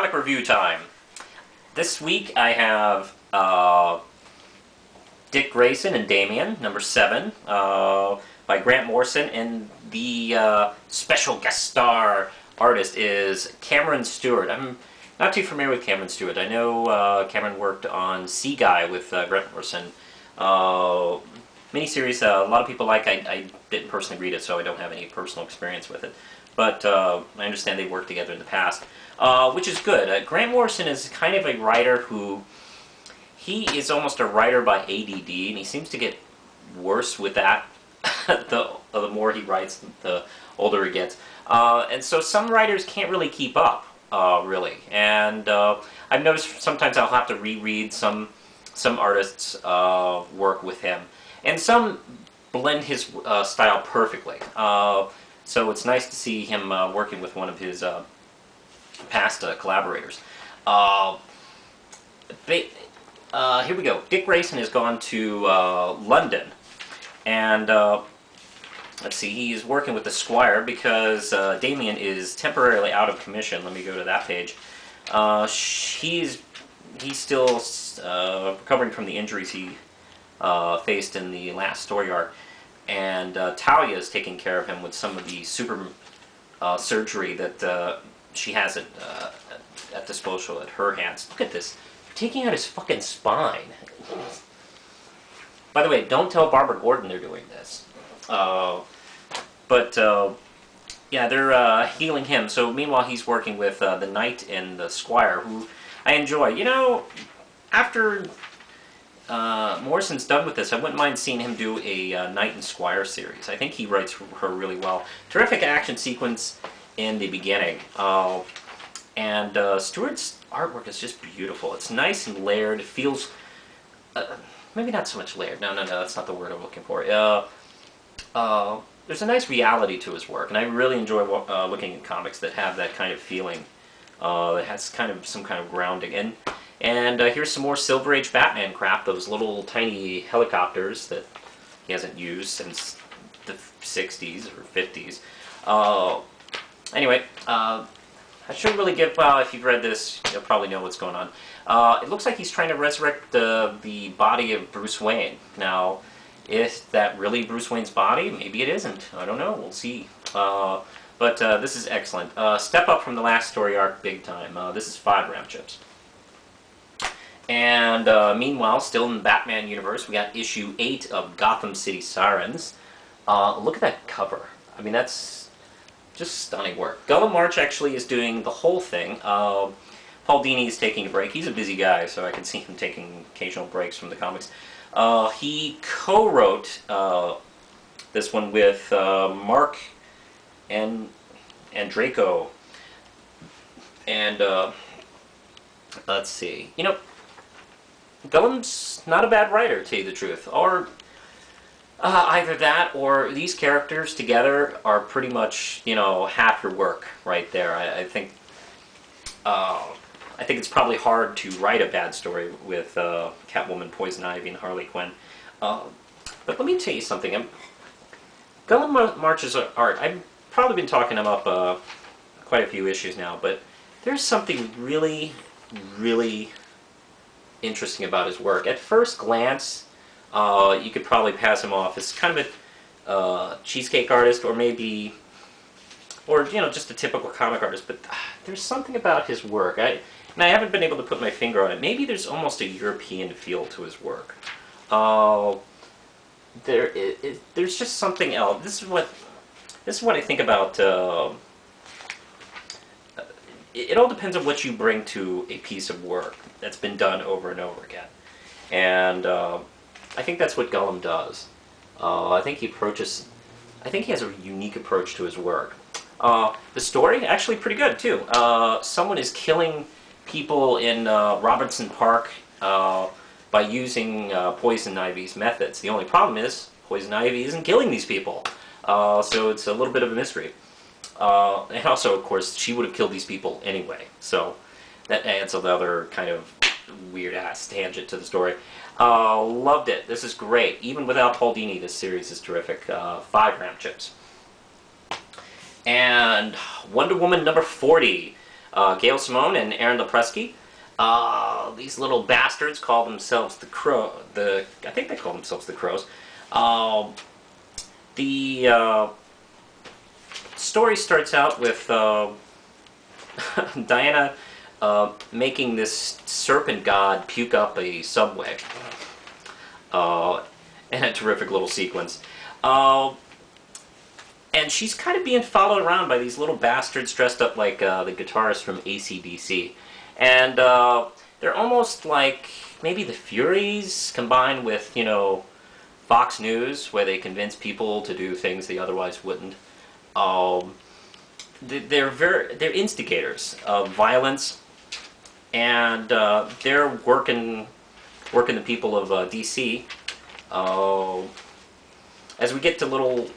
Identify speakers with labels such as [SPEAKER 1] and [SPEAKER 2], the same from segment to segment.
[SPEAKER 1] comic review time. This week I have Dick Grayson and Damien, number 7, by Grant Morrison, and the special guest star artist is Cameron Stewart. I'm not too familiar with Cameron Stewart. I know Cameron worked on Sea Guy with Grant Morrison. Miniseries a lot of people like. I didn't personally read it, so I don't have any personal experience with it. But I understand they worked together in the past, which is good. Grant Morrison is kind of a writer who, he is almost a writer by ADD, and he seems to get worse with that the more he writes, the older he gets. And so some writers can't really keep up, really. And I've noticed sometimes I'll have to reread some artists' work with him. And some blend his style perfectly. So it's nice to see him working with one of his past collaborators. Here we go. Dick Grayson has gone to London, and let's see, he's working with the Squire because Damien is temporarily out of commission. Let me go to that page. He's still recovering from the injuries he faced in the last story arc. And Talia is taking care of him with some of the super surgery that she has at disposal at her hands. Look at this. They're taking out his fucking spine. By the way, don't tell Barbara Gordon they're doing this. Yeah, they're healing him. So meanwhile, he's working with the Knight and the Squire, who I enjoy. You know, after Morrison's done with this, I wouldn't mind seeing him do a Knight and Squire series. I think he writes her really well. Terrific action sequence in the beginning. And Stewart's artwork is just beautiful. It's nice and layered. It feels, maybe not so much layered. No, that's not the word I'm looking for. There's a nice reality to his work, and I really enjoy looking at comics that have that kind of feeling. That has kind of some kind of grounding. And here's some more Silver Age Batman crap, those little tiny helicopters that he hasn't used since the 60s or 50s. Anyway, I shouldn't really give, well, if you've read this, you'll probably know what's going on. It looks like he's trying to resurrect the body of Bruce Wayne. Now, is that really Bruce Wayne's body? Maybe it isn't. I don't know. We'll see. But this is excellent. Step up from the last story arc big time. This is 5 round chips. And meanwhile, still in the Batman universe, we got issue 8 of Gotham City Sirens. Look at that cover. I mean, that's just stunning work. Gullum March actually is doing the whole thing. Paul Dini is taking a break. He's a busy guy, so I can see him taking occasional breaks from the comics. He co-wrote this one with Mark and Draco. And let's see. You know, Gullum's not a bad writer, to tell you the truth. Or either that, or these characters together are pretty much, you know, half your work right there. I think it's probably hard to write a bad story with Catwoman, Poison Ivy, and Harley Quinn. But let me tell you something. Gullum March's art, I've probably been talking him up quite a few issues now, but there's something really, really interesting about his work. At first glance, you could probably pass him off as kind of a cheesecake artist, or maybe, or you know, just a typical comic artist. But there's something about his work. I haven't been able to put my finger on it. Maybe there's almost a European feel to his work. There's just something else. This is what I think about. It all depends on what you bring to a piece of work that's been done over and over again. And I think that's what Gullum does. I think he has a unique approach to his work. The story, actually pretty good, too. Someone is killing people in Robinson Park by using Poison Ivy's methods. The only problem is, Poison Ivy isn't killing these people. So it's a little bit of a mystery. And also, of course, she would have killed these people anyway. So that adds another kind of weird-ass tangent to the story. Loved it. This is great. Even without Paul Dini, this series is terrific. 5 round chips. And Wonder Woman number 40. Gail Simone and Aaron Lepresky. These little bastards call themselves the Crow. I think they call themselves the Crows. The story starts out with Diana making this serpent god puke up a subway. And a terrific little sequence. And she's kind of being followed around by these little bastards dressed up like the guitarist from AC/DC. And they're almost like maybe the Furies combined with, you know, Fox News, where they convince people to do things they otherwise wouldn't. They're instigators of violence, and they're working the people of DC. As we get to little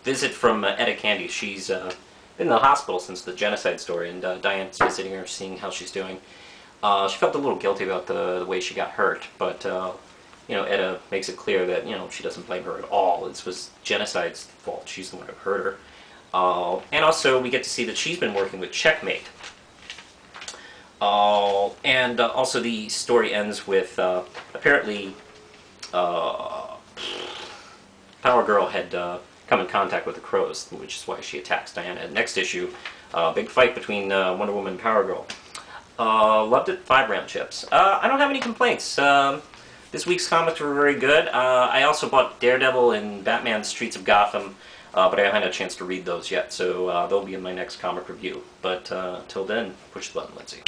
[SPEAKER 1] visit from Etta Candy, she's been in the hospital since the genocide story, and Diane's visiting her, seeing how she's doing. She felt a little guilty about the way she got hurt, but you know, Etta makes it clear that, you know, she doesn't blame her at all. It was genocide's fault. She's the one who hurt her. And also, we get to see that she's been working with Checkmate. And also, the story ends with apparently Power Girl had come in contact with the Crows, which is why she attacks Diana. Next issue, big fight between Wonder Woman and Power Girl. Loved it. 5 round chips. I don't have any complaints. This week's comics were very good. I also bought Daredevil and Batman Streets of Gotham, but I haven't had a chance to read those yet, so they'll be in my next comic review. But till then, push the button, Lindsay.